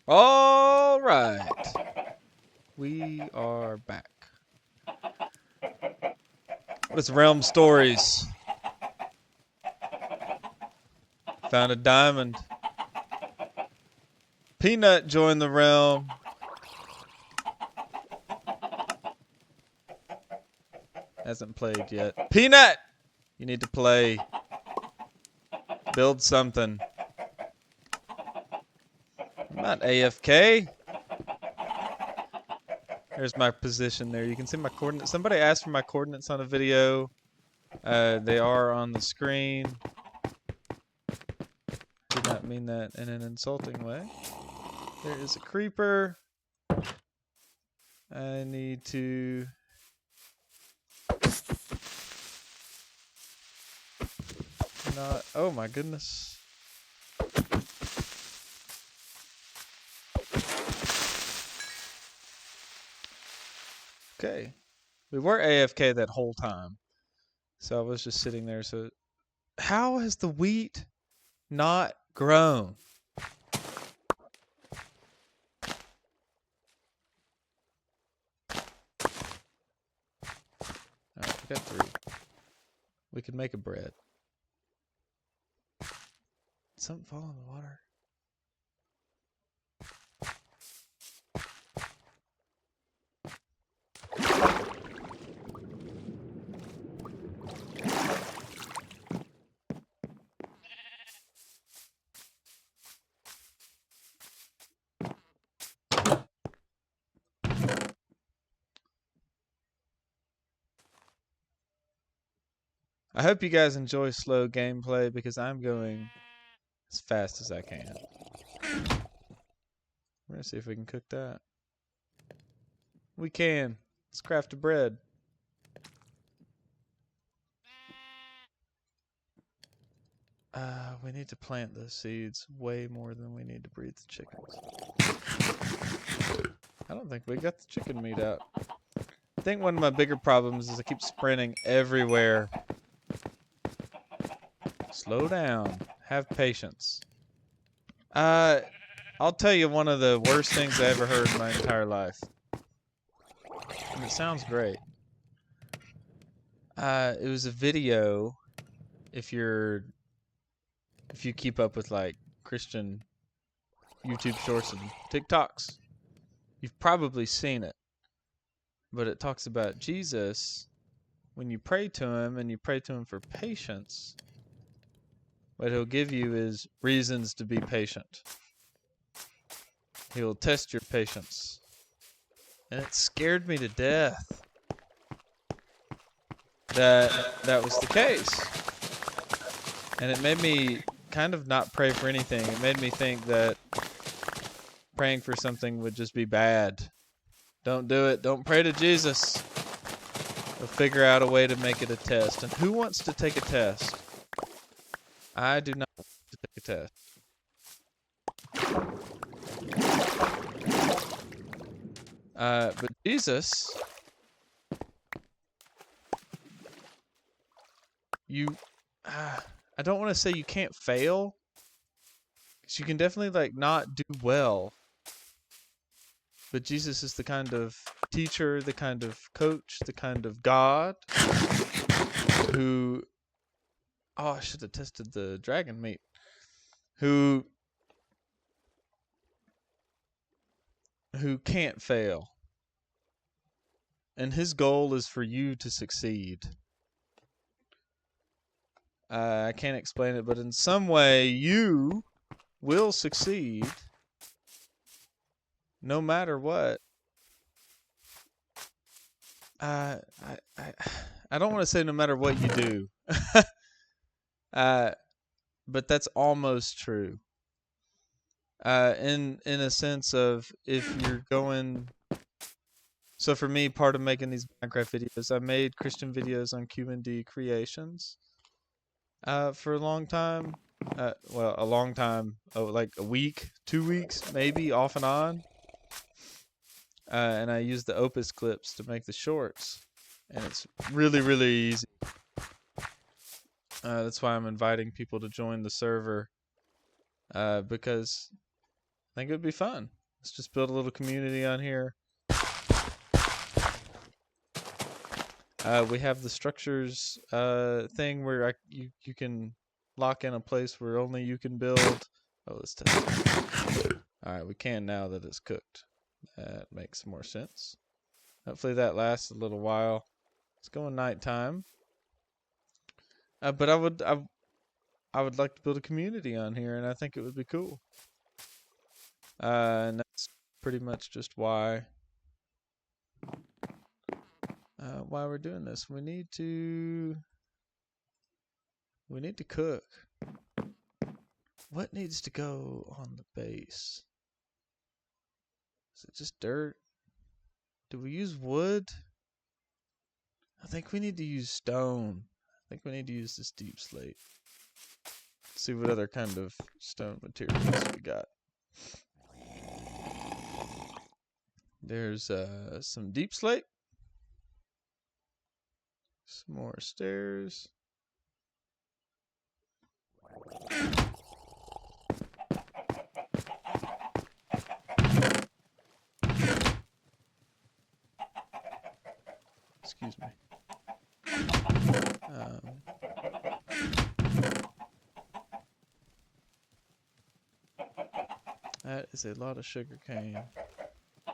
All right. We are back. What is Realm Stories? Found a diamond. Peanut joined the realm. Hasn't played yet. Peanut! You need to play. Build something. I'm not AFK. There's my position there. You can see my coordinates. Somebody asked for my coordinates on a video. They are on the screen. Did not mean that in an insulting way. There is a creeper. I need to... not... Oh my goodness. Okay. We were AFK that whole time. So I was just sitting there. So how has the wheat not grown? Alright, we got 3. We could make a bread. Did something fall in the water? I hope you guys enjoy slow gameplay because I'm going as fast as I can. We're gonna see if we can cook that. We can. Let's craft a bread. We need to plant those seeds way more than we need to breed the chickens. I don't think we got the chicken meat out. I think one of my bigger problems is I keep sprinting everywhere. Slow down. Have patience. I'll tell you one of the worst things I ever heard in my entire life. And it sounds great. It was a video. If you keep up with like Christian YouTube shorts and TikToks, you've probably seen it. But it talks about Jesus. When you pray to him and you pray to him for patience, what he'll give you is reasons to be patient. He'll test your patience. And it scared me to death that was the case. And it made me kind of not pray for anything. It made me think that praying for something would just be bad. Don't do it. Don't pray to Jesus. We'll figure out a way to make it a test. And who wants to take a test? I do not want to take a test. But Jesus, I don't want to say you can't fail, because you can definitely like not do well. But Jesus is the kind of teacher, the kind of coach, the kind of God who, oh, I should have tested the dragon meat, who can't fail. And his goal is for you to succeed. I can't explain it, but in some way you will succeed no matter what. I don't want to say no matter what you do. But that's almost true. In a sense of if you're going... So for me, part of making these Minecraft videos, I made Christian videos on Q&D creations for a long time. Well, a long time, like a week, 2 weeks, maybe, off and on. And I used the Opus clips to make the shorts. And it's really, really easy. That's why I'm inviting people to join the server. Because I think it would be fun. Let's just build a little community on here. We have the structures thing where you can lock in a place where only you can build. Oh, let's test it. All right, we can now that it's cooked. That makes more sense. Hopefully that lasts a little while. It's going nighttime. But I would like to build a community on here, and I think it would be cool. And that's pretty much just why we're doing this. We need to cook. What needs to go on the base? Is it just dirt? Do we use wood? I think we need to use stone. I think we need to use this deep slate. See what other kind of stone materials we got. There's some deep slate. Some more stairs. Excuse me. That is a lot of sugar cane. Go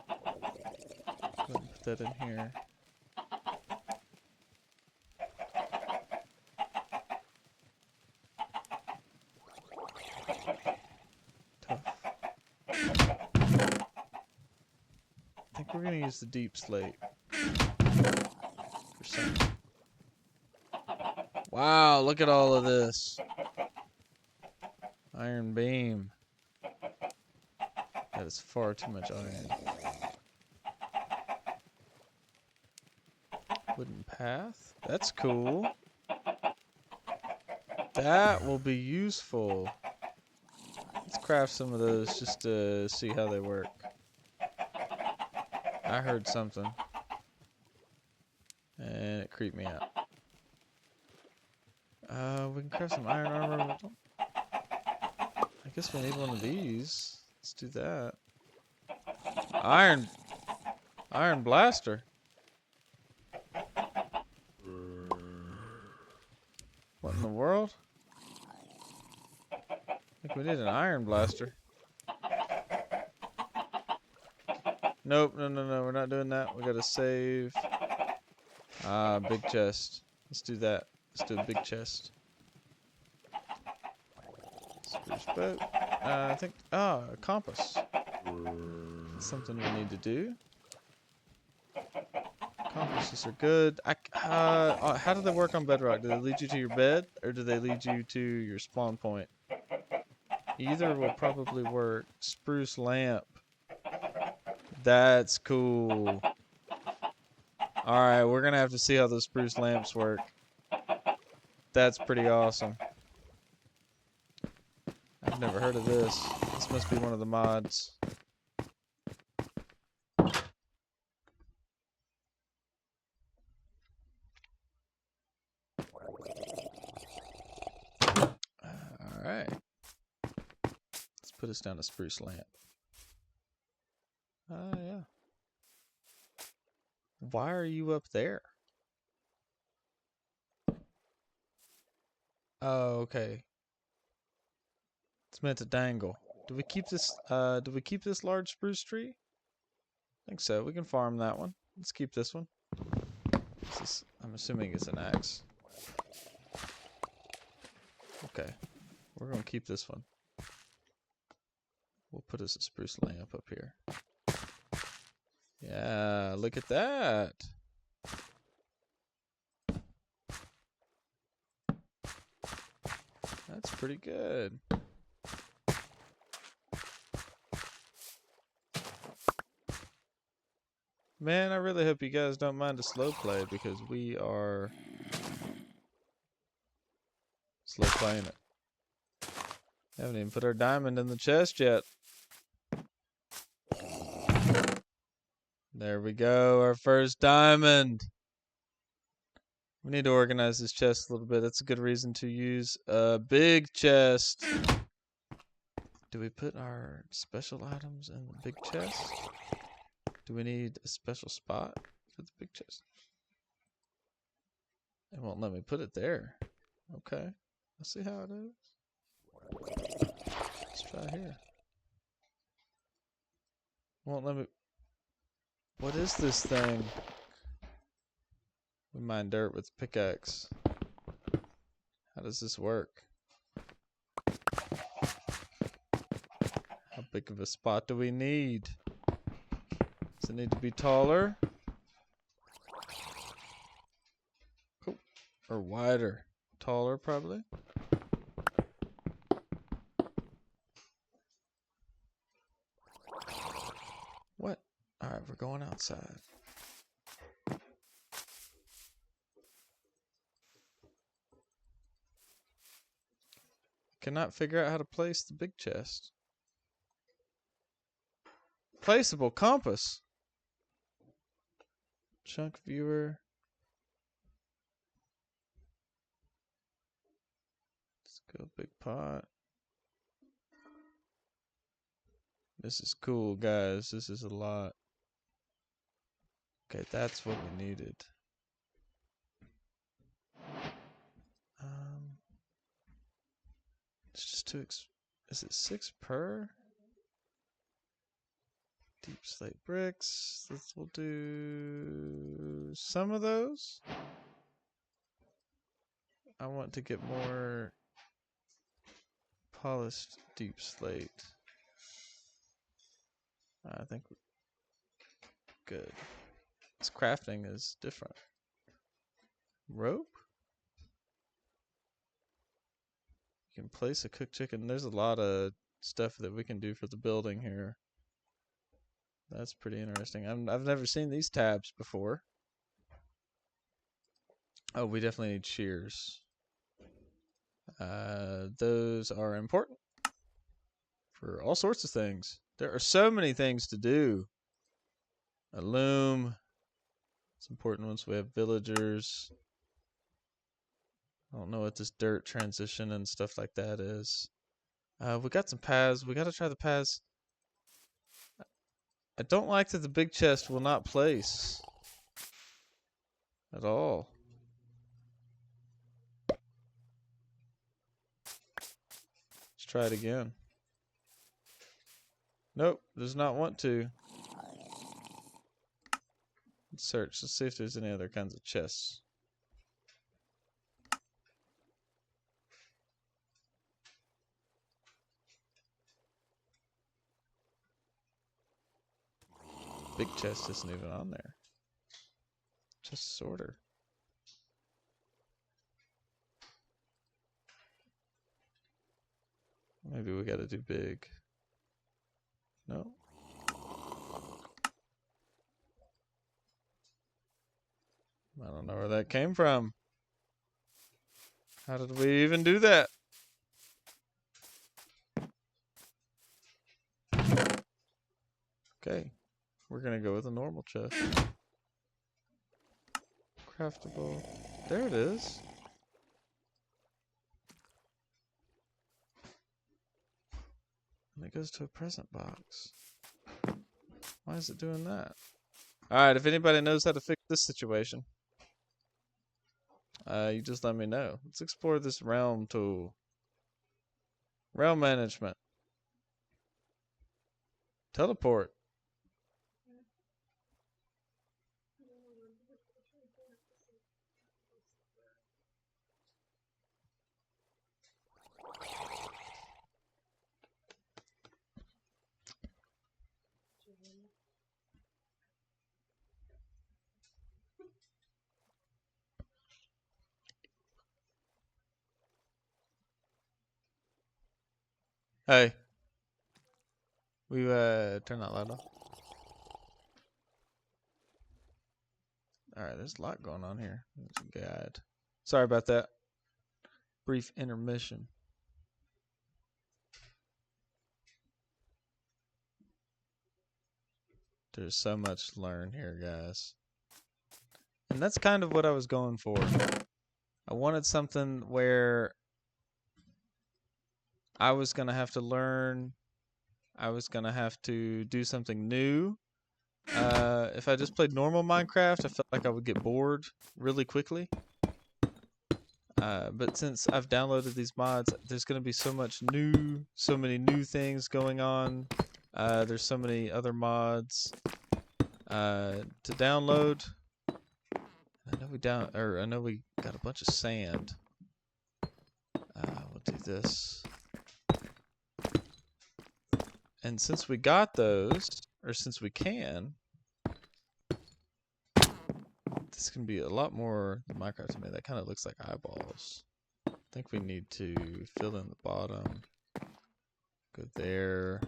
ahead and put that in here. Tough. I think we're gonna use the deep slate for something. Wow, look at all of this. Iron beam. That is far too much iron. Wooden path. That's cool. That will be useful. Let's craft some of those just to see how they work. I heard something. And it creeped me out. We can craft some iron armor. I guess we need one of these. Let's do that. Iron blaster. What in the world? I think we need an iron blaster. Nope, no, we're not doing that. We gotta save. Big chest. Let's do that. Let's do a big chest. Spruce boat. I think, a compass. That's something we need to do. Compasses are good. How do they work on Bedrock? Do they lead you to your bed, or do they lead you to your spawn point? Either will probably work. Spruce lamp. That's cool. Alright, we're gonna have to see how those spruce lamps work. That's pretty awesome. I've never heard of this. This must be one of the mods. Alright. Let's put us down a spruce lamp. Yeah. Why are you up there? Oh, okay. It's meant to dangle. Do we keep this large spruce tree? I think so. We can farm that one. Let's keep this one. I'm assuming it's an axe. Okay. We're gonna keep this one. We'll put us a spruce lamp up here. Yeah, look at that. That's pretty good. Man, I really hope you guys don't mind a slow play, because we are slow playing it. Haven't even put our diamond in the chest yet. There we go, our first diamond. We need to organize this chest a little bit. That's a good reason to use a big chest. Do we put our special items in the big chest? Do we need a special spot for the big chest? It won't let me put it there. Okay. Let's see how it is. Let's try here. Won't let me. What is this thing? We mine dirt with pickaxe. How does this work? How big of a spot do we need? Does it need to be taller? Oh, or wider? Taller, probably. What? Alright, we're going outside. Cannot figure out how to place the big chest. Placeable compass. Chunk viewer. Let's go big pot. This is cool, guys. This is a lot. Okay, that's what we needed. It's just too is it 6 per? Deep slate bricks. We'll do some of those. I want to get more polished deep slate. I think good. This crafting is different. Rope? You can place a cooked chicken. There's a lot of stuff that we can do for the building here. That's pretty interesting. I've never seen these tabs before. Oh, we definitely need shears. Those are important for all sorts of things. There are so many things to do. A loom. It's important once we have villagers. I don't know what this dirt transition and stuff like that is. We got some paths. We got to try the paths. I don't like that the big chest will not place at all. Let's try it again. Nope, does not want to. Let's search. Let's see if there's any other kinds of chests. Big chest isn't even on there. Just sorter. Maybe we gotta do big. No. I don't know where that came from. How did we even do that? Okay. We're gonna go with a normal chest. Craftable. There it is. And it goes to a present box. Why is it doing that? Alright, if anybody knows how to fix this situation, you just let me know. Let's explore this realm tool. Realm management. Teleport. Hey. We turn that light off. Alright, there's a lot going on here. There's a guide. Sorry about that. Brief intermission. There's so much to learn here, guys. And that's kind of what I was going for. I wanted something where I was going to have to learn I was gonna have to do something new. If I just played normal Minecraft, I felt like I would get bored really quickly. But since I've downloaded these mods, there's gonna be so many new things going on. There's so many other mods to download. I know we got a bunch of sand. We'll do this. And since we got those, or since we can, this can be a lot more than Minecraft to me. That kind of looks like eyeballs. I think we need to fill in the bottom. Go there.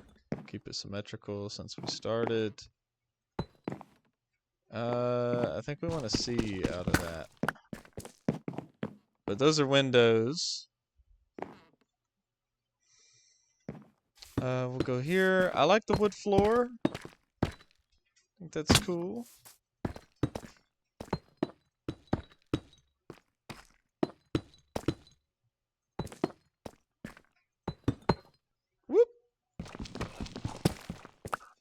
Keep it symmetrical since we started. I think we want to see out of that. But those are windows. We'll go here. I like the wood floor. I think that's cool. Whoop!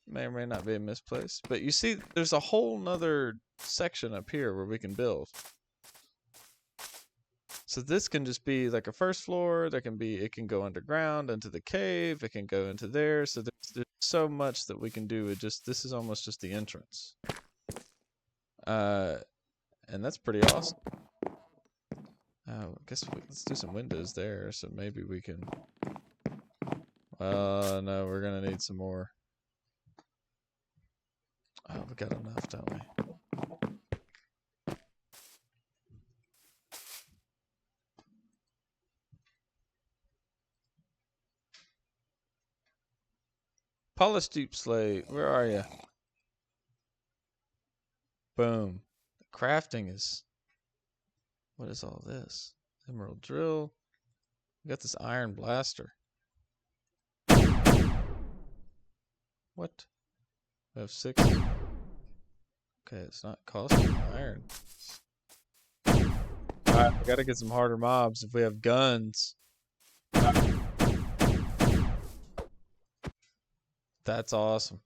May or may not be a misplaced. But you see, there's a whole nother section up here where we can build. So this can just be like a first floor. It can go underground into the cave. It can go into there. So there's so much that we can do with this is almost just the entrance. And that's pretty awesome. I guess let's do some windows there. So maybe we can. No, we're gonna need some more. Oh, we got enough, don't we? Polished deep slate, where are you? Boom. The crafting is. What is all this? Emerald drill. We got this iron blaster. What? We have 6. Okay, it's not costing iron. Alright, we gotta get some harder mobs if we have guns. That's awesome.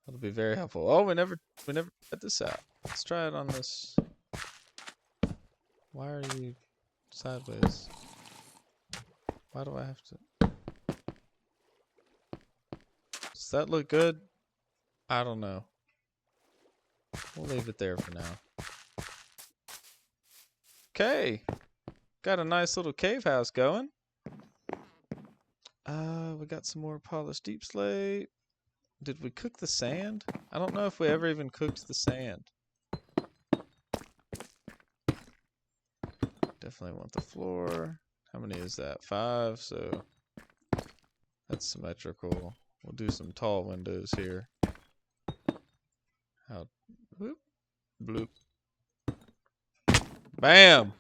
That'll be very helpful. Oh, we never tried this out. Let's try it on this. Why are you sideways? Why do I have to? Does that look good? I don't know. We'll leave it there for now. Okay. Got a nice little cave house going. We got some more polished deep slate. Did we cook the sand? I don't know if we ever even cooked the sand. Definitely want the floor. How many is that? 5, so that's symmetrical. We'll do some tall windows here. How? Whoop. Bloop. Bam!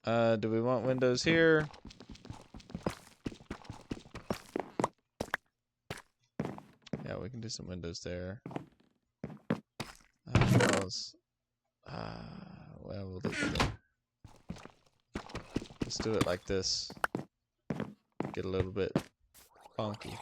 Do we want windows here? Yeah, we can do some windows there. Well, we'll leave it there. Let's do it like this. Get a little bit funky.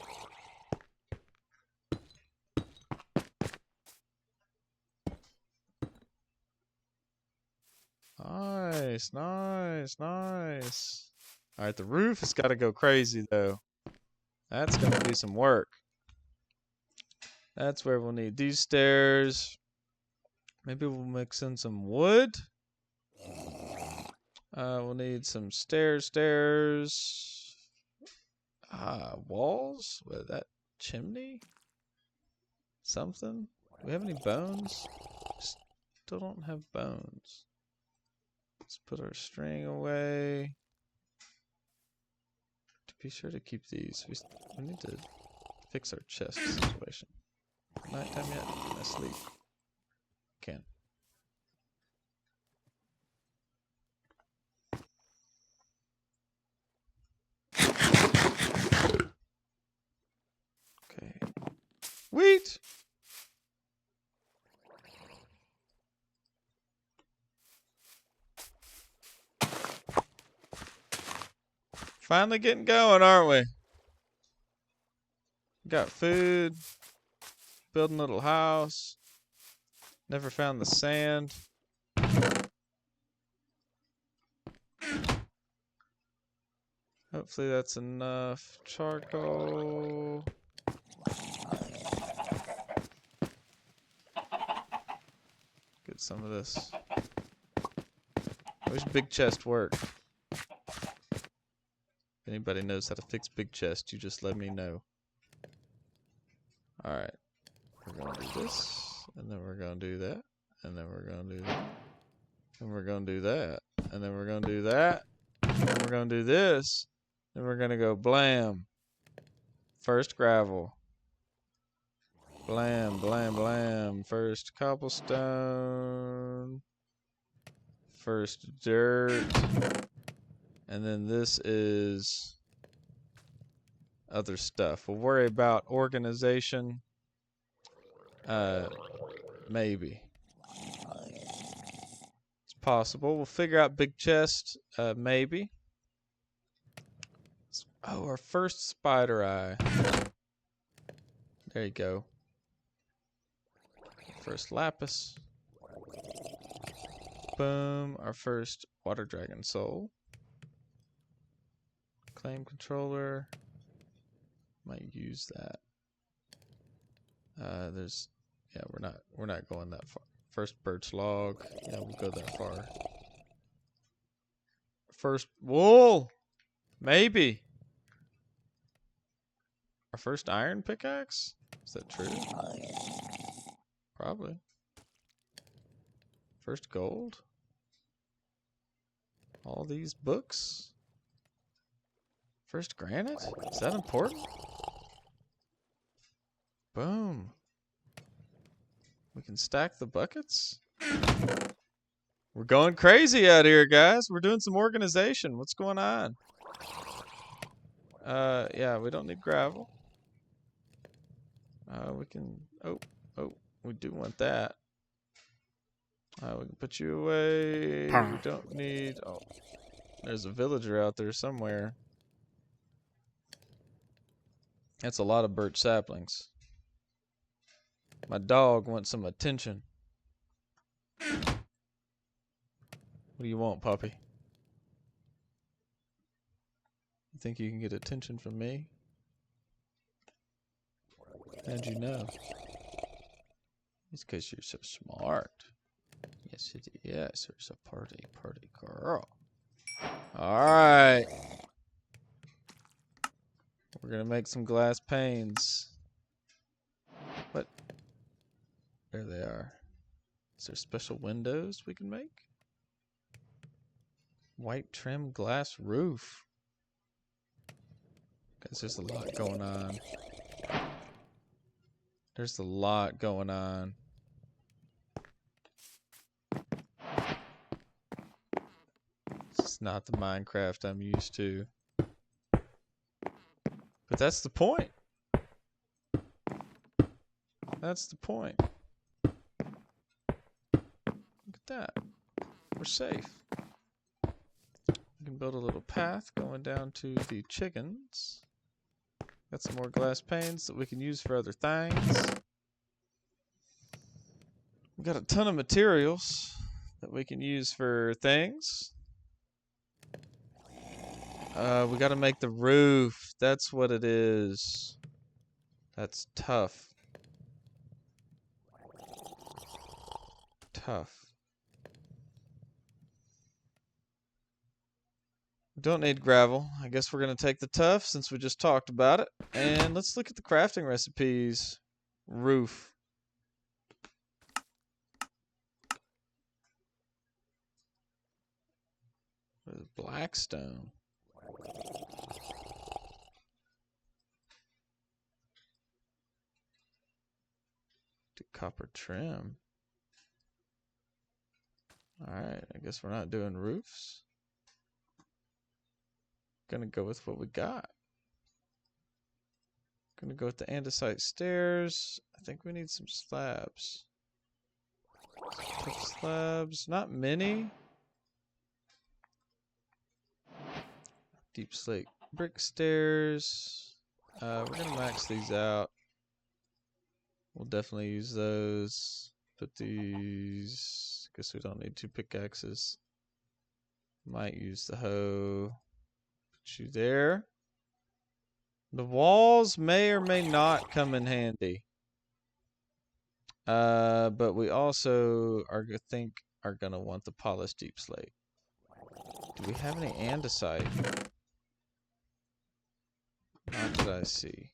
Nice, nice, nice. Alright, the roof has got to go crazy, though. That's going to be some work. That's where we'll need these stairs. Maybe we'll mix in some wood. We'll need some stairs. Walls? What, that chimney? Something? Do we have any bones? Still don't have bones. Let's put our string away. To be sure to keep these. We need to fix our chest situation. Nighttime yet? Can I sleep? Can. Okay. Wheat! Finally getting going, aren't we? Got food. Building a little house. Never found the sand. Hopefully that's enough charcoal. Get some of this. I wish big chest worked. If anybody knows how to fix big chest, you just let me know. Alright. We're gonna do this, and then we're gonna do that, and then we're gonna do that, and we're gonna do that, and then we're gonna do that, and we're gonna do this, and we're gonna go blam. First gravel. Blam, blam, blam. First cobblestone. First dirt. And then this is other stuff. We'll worry about organization. Maybe. It's possible. We'll figure out big chest. Maybe. Oh, our first spider eye. There you go. First lapis. Boom. Our first water dragon soul. Claim controller. Might use that. We're not going that far. First birch log. Yeah, we'll go that far. First wool. Maybe. Our first iron pickaxe? Is that true? Probably. First gold? All these books? First granite? Is that important? Boom. We can stack the buckets? We're going crazy out here, guys. We're doing some organization. What's going on? Yeah, we don't need gravel. We can... Oh, we do want that. We can put you away. We don't need... Oh, there's a villager out there somewhere. That's a lot of birch saplings. My dog wants some attention. What do you want, puppy? You think you can get attention from me? How'd you know? It's because you're so smart. Yes, you're a party girl. Alright. We're gonna make some glass panes. What? There they are. Is there special windows we can make? White trim glass roof. Guys, there's a lot going on. There's a lot going on. This is not the Minecraft I'm used to. But that's the point. That's the point. Look at that. We're safe. We can build a little path going down to the chickens. Got some more glass panes that we can use for other things. We've got a ton of materials that we can use for things. We got to make the roof. That's what it is. That's tough. Tough. Don't need gravel. I guess we're going to take the tough since we just talked about it. And let's look at the crafting recipes. Roof. Blackstone. To copper trim. Alright, I guess we're not doing roofs. Gonna go with what we got. Gonna go with the andesite stairs. I think we need some slabs. Tough slabs. Not many. Deep slate brick stairs. We're gonna max these out. We'll definitely use those. Put these. Guess we don't need 2 pickaxes. Might use the hoe. Put you there. The walls may or may not come in handy. But we also are gonna want the polished deep slate. Do we have any andesite? Not that I see.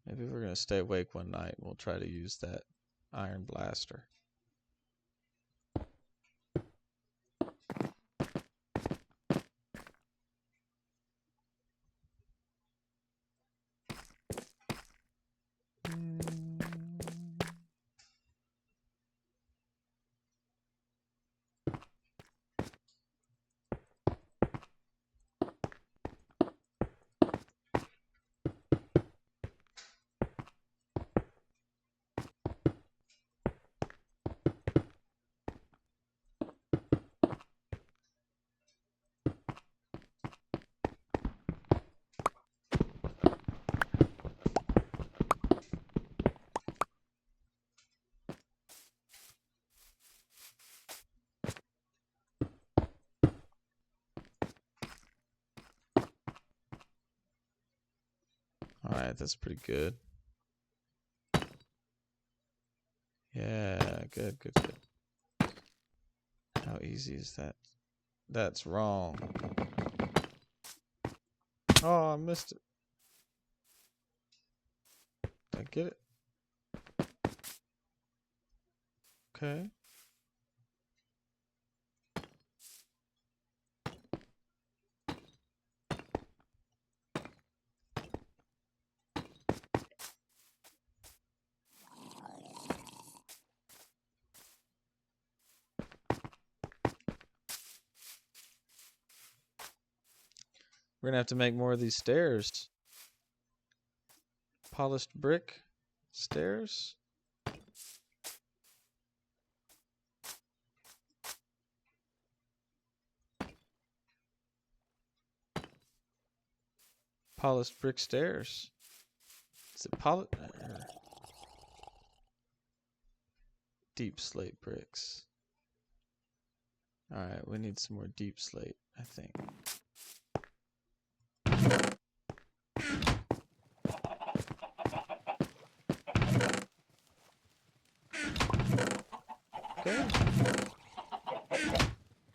Maybe we're gonna stay awake one night and we'll try to use that iron blaster. Alright, that's pretty good. Yeah, good. How easy is that? That's wrong. Oh, I missed it. Did I get it? Okay. We're gonna have to make more of these stairs. Polished brick stairs. Polished brick stairs. Is it polished? Deep slate bricks. Alright, we need some more deep slate, I think. Okay.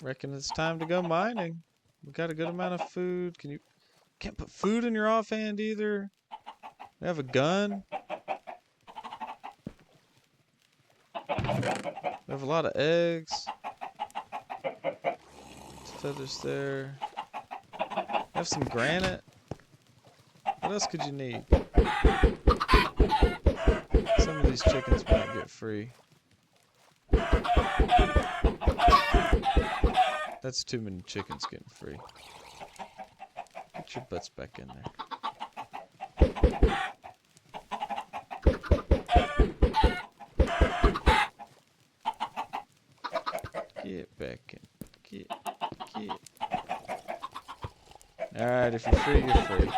Reckon it's time to go mining. We got a good amount of food. Can't put food in your offhand either. We have a gun. We have a lot of eggs. Feathers there. We have some granite. What else could you need? Some of these chickens might get free. That's too many chickens getting free. Get your butts back in there. Get back in. Get. Alright, if you're free, you're free.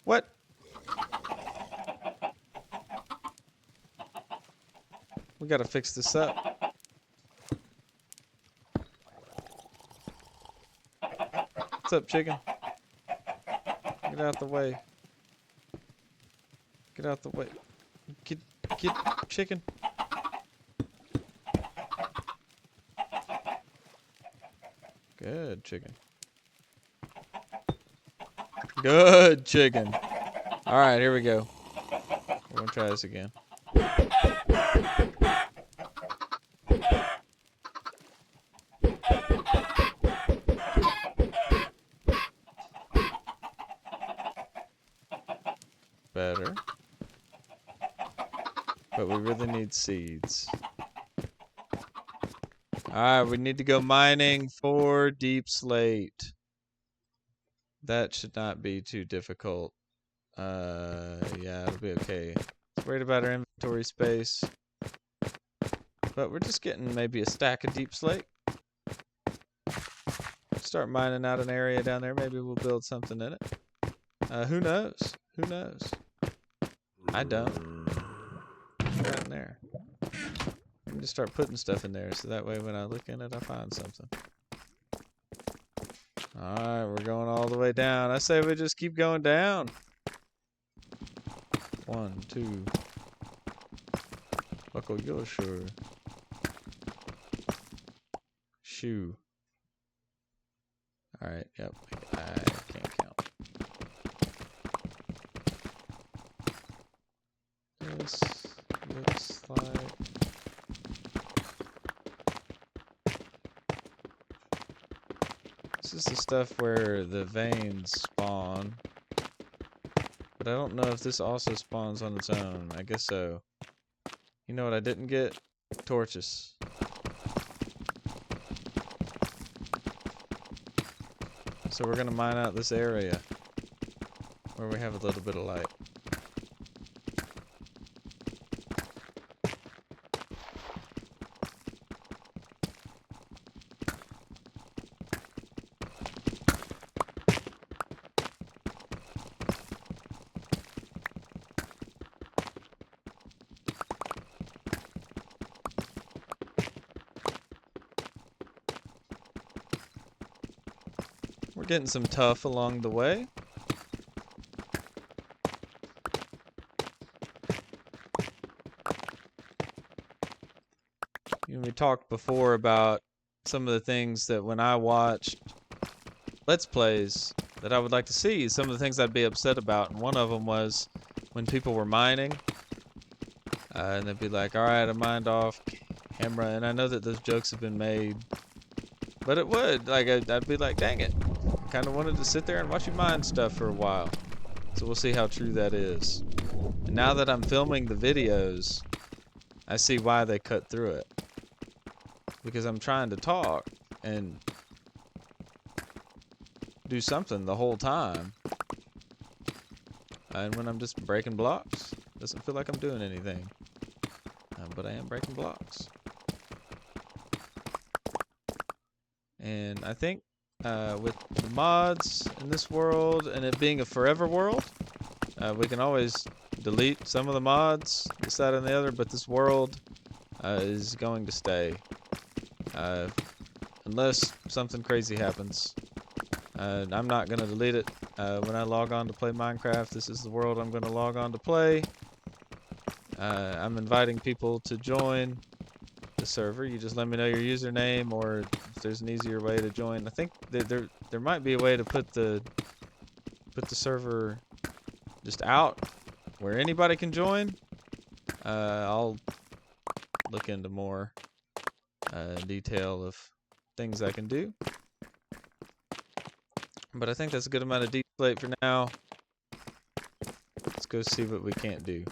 What? We gotta fix this up. What's up, chicken? Get out the way. Get out the way. Get, chicken. Good chicken. Good chicken. Alright, here we go. We're gonna try this again. Better. But we really need seeds. Alright, we need to go mining for deep slate. That should not be too difficult. Yeah, it'll be okay. Worried about our inventory space. But we're just getting maybe a stack of deep slate. Start mining out an area down there. Maybe we'll build something in it. Who knows? Who knows? I don't. Right in there. I can just start putting stuff in there so that way when I look in it, I find something. Alright, we're going all the way down. I say we just keep going down. 1, 2. Buckle your shoe. Alright, yep. I can't count. This looks like... This is the stuff where the veins spawn. But I don't know if this also spawns on its own. I guess so. You know what I didn't get? Torches. So we're gonna mine out this area where we have a little bit of light. We're getting some tough along the way. We talked before about some of the things that when I watched Let's Plays that I would like to see, some of the things I'd be upset about, and one of them was when people were mining, and they'd be like, alright, I mined off camera, and I know that those jokes have been made, but it would, like, I'd be like, dang it, I kind of wanted to sit there and watch you mine stuff for a while, so we'll see how true that is. And now that I'm filming the videos, I see why they cut through it. Because I'm trying to talk and do something the whole time. And when I'm just breaking blocks, it doesn't feel like I'm doing anything. But I am breaking blocks. And I think with the mods in this world and it being a forever world, we can always delete some of the mods, this, that, and the other, but this world is going to stay. Unless something crazy happens. I'm not going to delete it. When I log on to play Minecraft, this is the world I'm going to log on to play. I'm inviting people to join the server. You just let me know your username, or if there's an easier way to join. I think that there might be a way to put the server just out where anybody can join. I'll look into more detail of things I can do. But I think that's a good amount of deep slate for now. Let's go see what we can't do.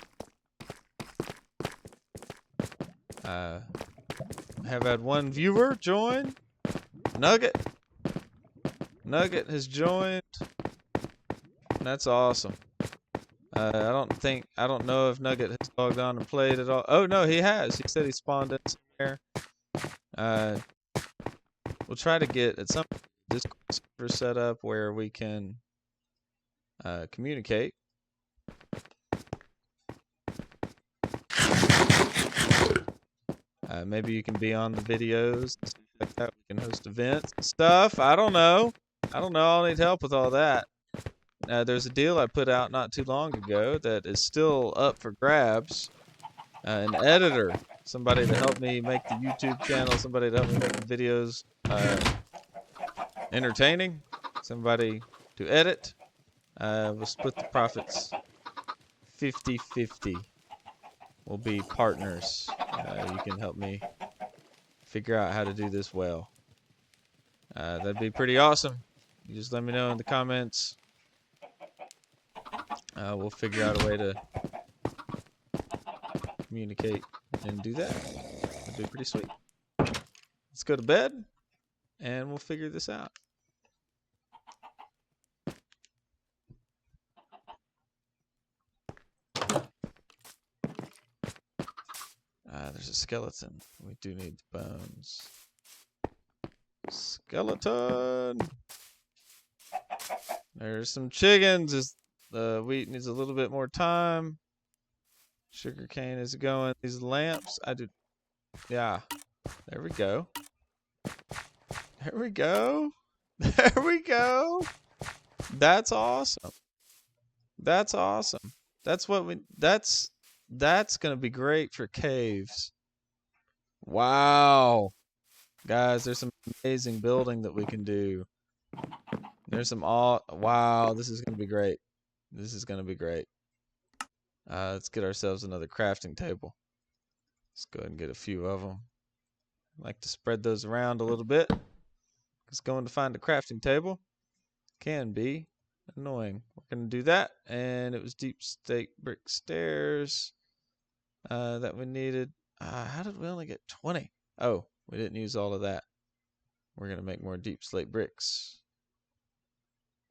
Have had one viewer join. Nugget. Nugget has joined. That's awesome. I don't know if Nugget has logged on and played at all. Oh no, he has. He said he spawned in somewhere. We'll try to get at some Discord server set up where we can communicate. Maybe you can be on the videos and stuff like that. We can host events and stuff. I don't know. I'll need help with all that. There's a deal I put out not too long ago that is still up for grabs. An editor, somebody to help me make the YouTube channel, somebody to help me make the videos entertaining, somebody to edit. We'll split the profits 50-50. We'll be partners. You can help me figure out how to do this well. That'd be pretty awesome. You just let me know in the comments. We'll figure out a way to communicate and do that. That'd be pretty sweet. Let's go to bed, and we'll figure this out. There's a skeleton. We do need bones. Skeleton! There's some chickens. The wheat needs a little bit more time. Sugarcane is going. These lamps, yeah. There we go. There we go. There we go. That's awesome. That's awesome. That's gonna be great for caves. Wow. Guys, there's some amazing building that we can do. There's some wow, this is gonna be great. This is gonna be great. Let's get ourselves another crafting table. Let's go ahead and get a few of them. I like to spread those around a little bit. Because going to find a crafting table can be annoying. We're going to do that. And it was deep slate brick stairs that we needed. How did we only get 20? Oh, we didn't use all of that. We're going to make more deep slate bricks.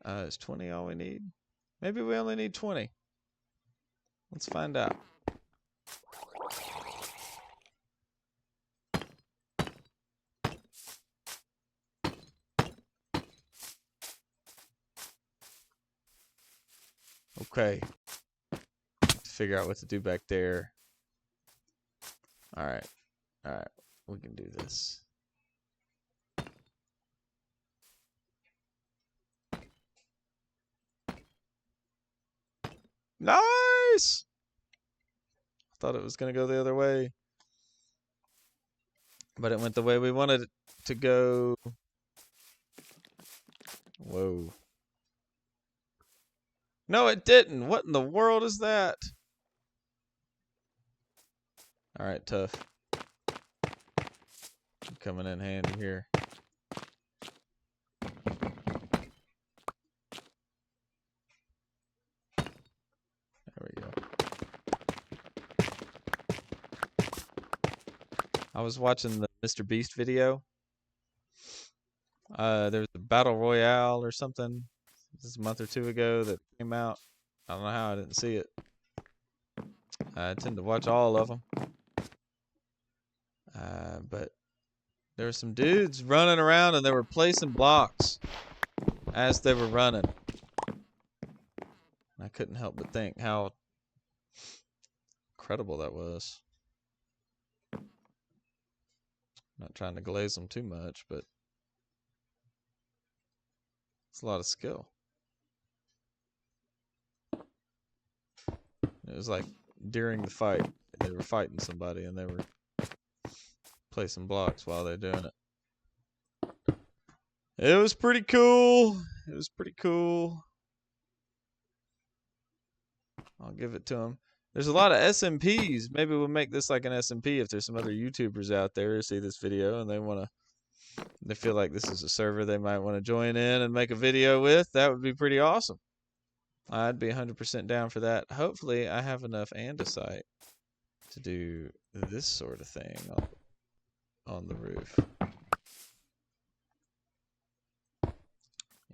Is 20 all we need? Maybe we only need 20. Let's find out. Okay. Figure out what to do back there. Alright. Alright. We can do this. Nice! I thought it was going to go the other way. But it went the way we wanted it to go. Whoa. No, it didn't. What in the world is that? Alright, tough. I'm coming in handy here. There we go. I was watching the Mr. Beast video. There was a battle royale or something. This is a month or two ago that came out. I don't know how I didn't see it. I tend to watch all of them. But there were some dudes running around and they were placing blocks as they were running. I couldn't help but think how incredible that was. Not trying to glaze them too much, but it's a lot of skill. It was like during the fight, they were fighting somebody and they were placing blocks while they're doing it. It was pretty cool. It was pretty cool. I'll give it to them. There's a lot of SMPs. Maybe we'll make this like an SMP if there's some other YouTubers out there who see this video and they feel like this is a server they might want to join in and make a video with. That would be pretty awesome. I'd be 100% down for that. Hopefully I have enough andesite to do this sort of thing on the roof.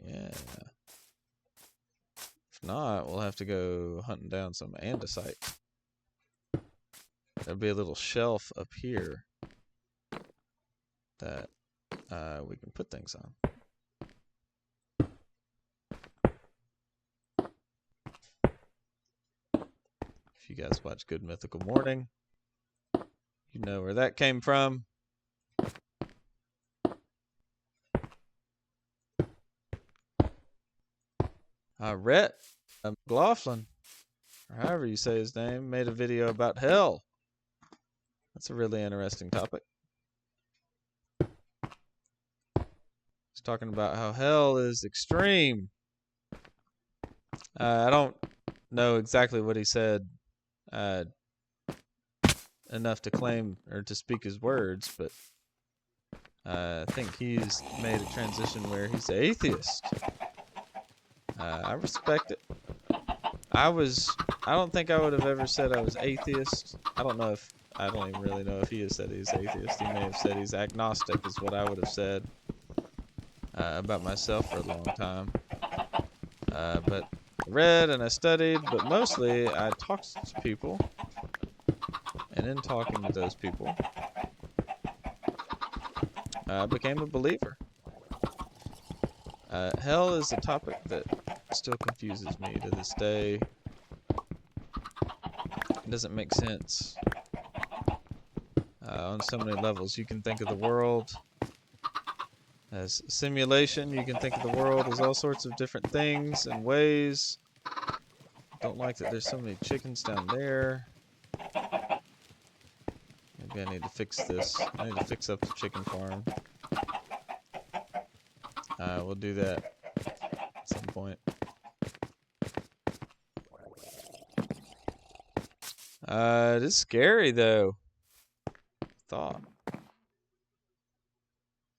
Yeah. If not, we'll have to go hunting down some andesite. There'll be a little shelf up here that we can put things on. If you guys watch Good Mythical Morning, you know where that came from. Rhett McLaughlin, or however you say his name, made a video about hell. That's a really interesting topic. He's talking about how hell is extreme. I don't know exactly what he said enough to claim or to speak his words, but I think he's made a transition where he's an atheist. I respect it. I don't think I would have ever said I was atheist. I don't know if I don't even really know if he has said he's atheist. He may have said he's agnostic, is what I would have said about myself for a long time. But I read and I studied, but mostly I talked to people. And in talking to those people, I became a believer. Hell is a topic that still confuses me to this day. It doesn't make sense on so many levels. You can think of the world as simulation. You can think of the world as all sorts of different things and ways. Don't like that there's so many chickens down there. Maybe I need to fix this. I need to fix up the chicken farm. We'll do that at some point. It is scary though. Thought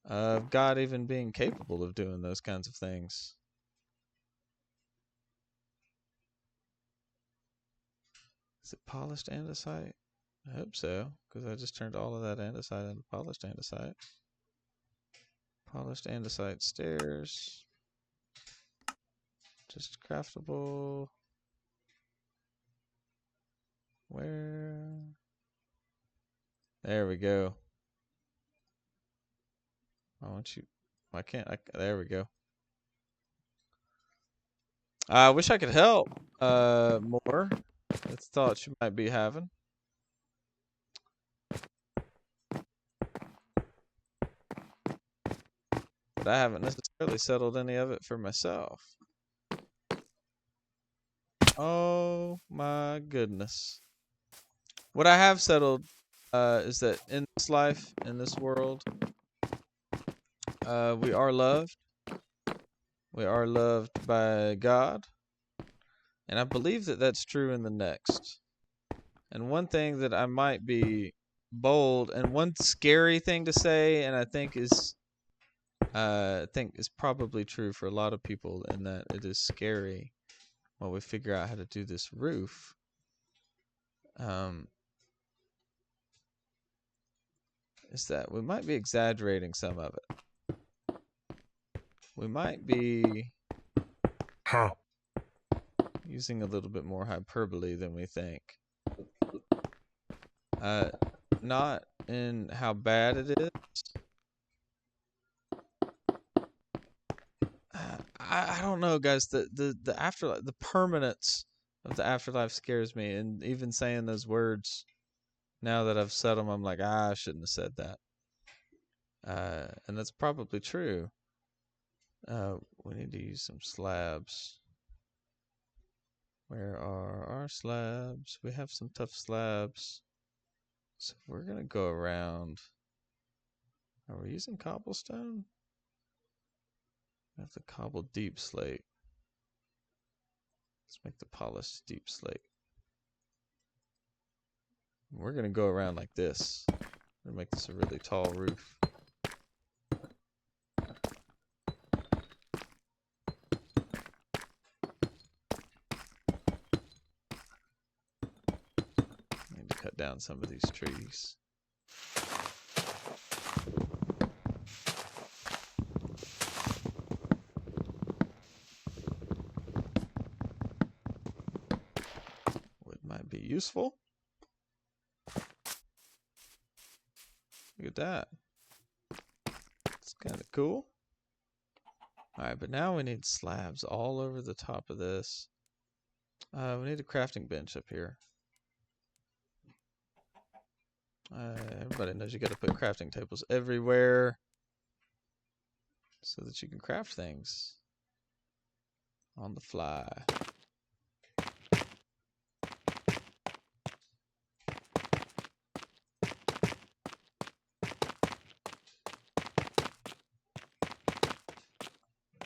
of God even being capable of doing those kinds of things. Is it polished andesite? I hope so, because I just turned all of that andesite into polished andesite. Polished andesite stairs. Just craftable. Where? There we go. I want you. Why can't I? There we go. I wish I could help more. That's thoughts you might be having. But I haven't necessarily settled any of it for myself. Oh my goodness. What I have settled is that in this life, in this world, we are loved. We are loved by God. And I believe that that's true in the next. And one thing that I might be bold, and one scary thing to say, and I think is probably true for a lot of people, in that it is scary while we figure out how to do this roof. Is that we might be exaggerating some of it. We might be using a little bit more hyperbole than we think. Not in how bad it is. I don't know, guys. The afterlife, the permanence of the afterlife scares me, and even saying those words, now that I've said them, I'm like, I shouldn't have said that. And that's probably true. We need to use some slabs. Where are our slabs? We have some tough slabs. So we're gonna go around. Are we using cobblestone? We have the cobbled deep slate. Let's make the polished deep slate. We're gonna go around like this. We're gonna make this a really tall roof. Need to cut down some of these trees. Wood might be useful. Look at that. It's kind of cool. Alright, but now we need slabs all over the top of this. We need a crafting bench up here. Everybody knows you gotta put crafting tables everywhere so that you can craft things on the fly.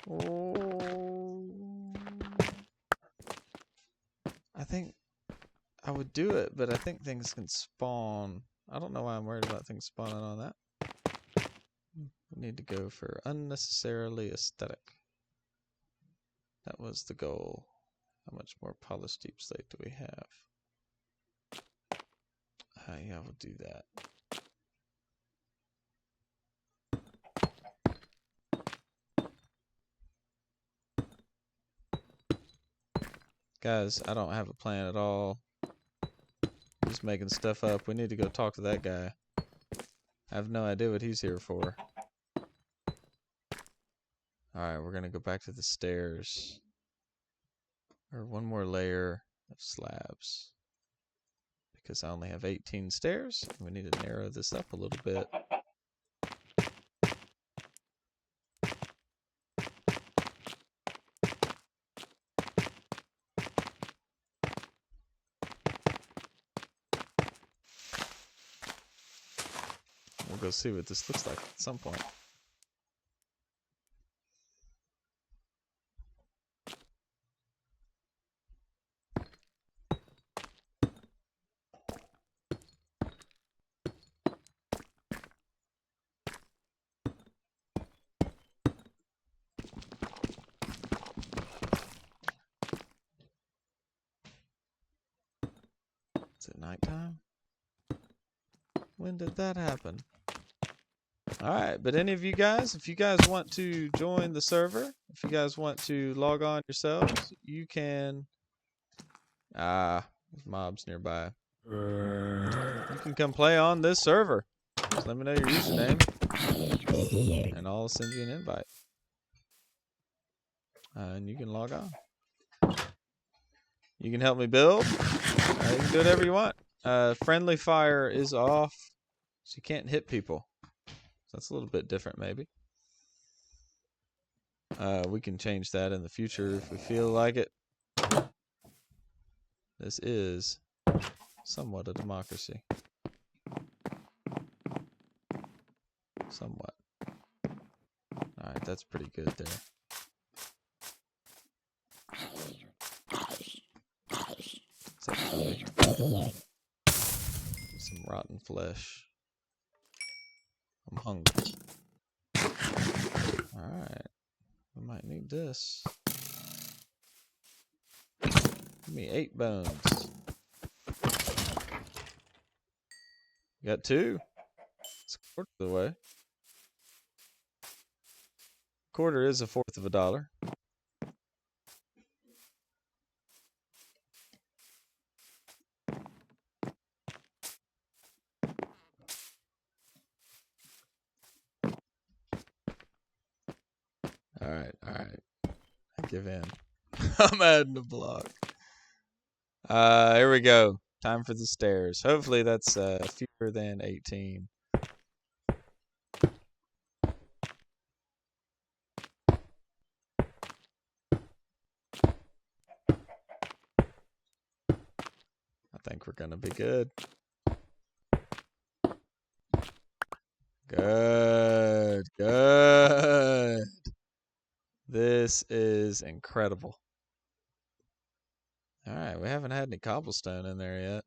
Oh, I think I would do it, but I think things can spawn. I don't know why I'm worried about things spawning on that. We need to go for unnecessarily aesthetic. That was the goal. How much more polished deep slate do we have? Yeah, we'll do that. Guys, I don't have a plan at all. I'm just making stuff up. We need to go talk to that guy. I have no idea what he's here for. Alright, we're gonna go back to the stairs. Or one more layer of slabs. Because I only have 18 stairs. We need to narrow this up a little bit. We'll go see what this looks like at some point. Is it nighttime? When did that happen? Alright, but any of you guys, if you guys want to join the server, if you guys want to log on yourselves, you can. There's mobs nearby. You can come play on this server. Just let me know your username, and I'll send you an invite. And you can log on. You can help me build. You can do whatever you want. Friendly fire is off, so you can't hit people. So that's a little bit different, maybe. We can change that in the future if we feel like it. This is somewhat a democracy. Somewhat. Alright, that's pretty good there. Some rotten flesh. I'm hungry. Alright. We might need this. Give me 8 bones. You got 2? It's a quarter of the way. Quarter is a fourth of a dollar. Alright. I give in. I'm adding a block. Here we go. Time for the stairs. Hopefully that's fewer than 18. I think we're gonna be good. Good. This is incredible. Alright, we haven't had any cobblestone in there yet.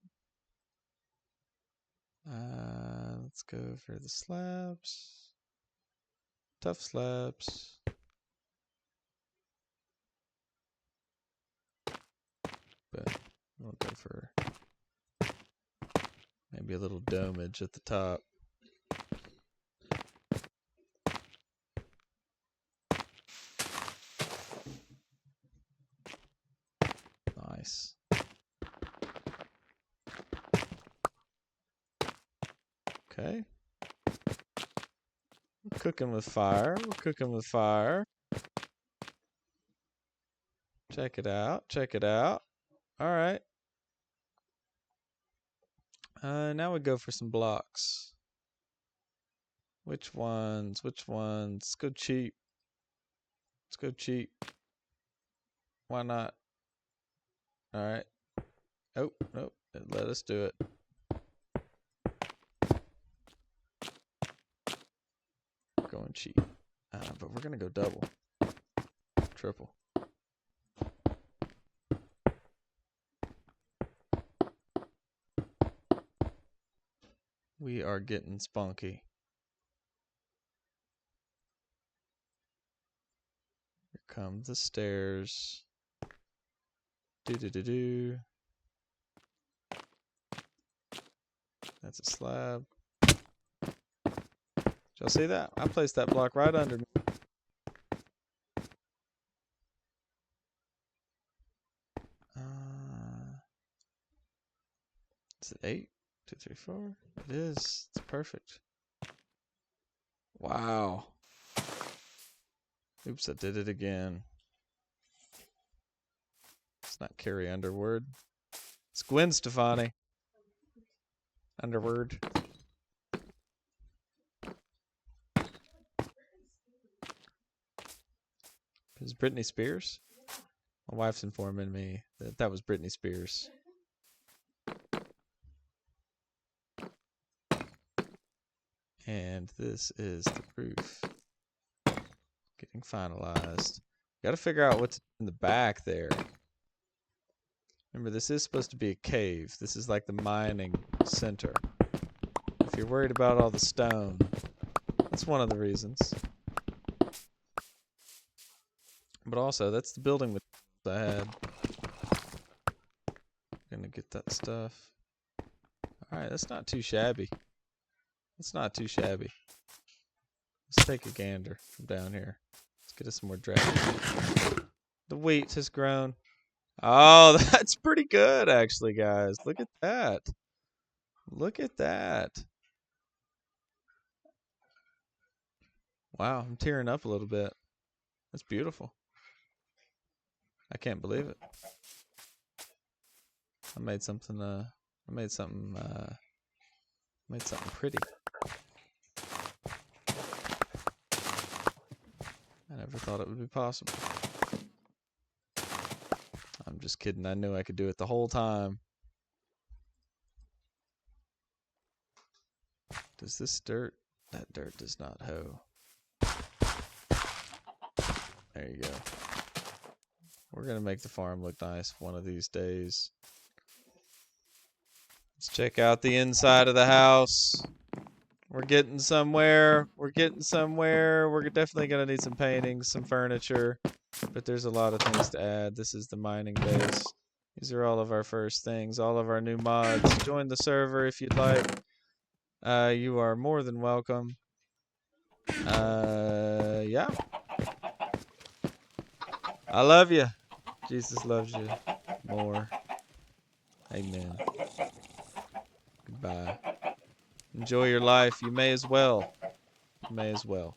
Let's go for the slabs. Tough slabs. But we'll go for maybe a little domage at the top. Nice. Okay. We're cooking with fire. Check it out. Alright. Now we go for some blocks. Which ones? Let's go cheap. Why not? Alright. Oh, nope. Let us do it. Going cheap. But we're gonna go double. Triple. We are getting spunky. Here come the stairs. Do. That's a slab. Did y'all see that? I placed that block right under me. Is it 8? 2, 3, 4? It is. It's perfect. Wow. Oops, I did it again. It's not Carrie Underwood. It's Gwen Stefani. Underwood. Is Britney Spears? My wife's informing me that that was Britney Spears. And this is the roof. Getting finalized. Got to figure out what's in the back there. Remember, this is supposed to be a cave. This is like the mining center. If you're worried about all the stone, that's one of the reasons. But also, that's the building I had. Gonna get that stuff. Alright, that's not too shabby. That's not too shabby. Let's take a gander from down here. Let's get us some more dragon. The wheat has grown. Oh, that's pretty good, actually, guys. Look at that. Look at that. Wow, I'm tearing up a little bit. That's beautiful. I can't believe it. I made something pretty. I never thought it would be possible. I'm just kidding. I knew I could do it the whole time. Does this dirt? That dirt does not hoe. There you go. We're going to make the farm look nice one of these days. Let's check out the inside of the house. We're getting somewhere. We're getting somewhere. We're definitely going to need some painting, some furniture. But there's a lot of things to add. This is the mining base. These are all of our first things, all of our new mods. Join the server if you'd like. You are more than welcome. Yeah. I love you. Jesus loves you more. Amen. Goodbye. Enjoy your life. You may as well. You may as well.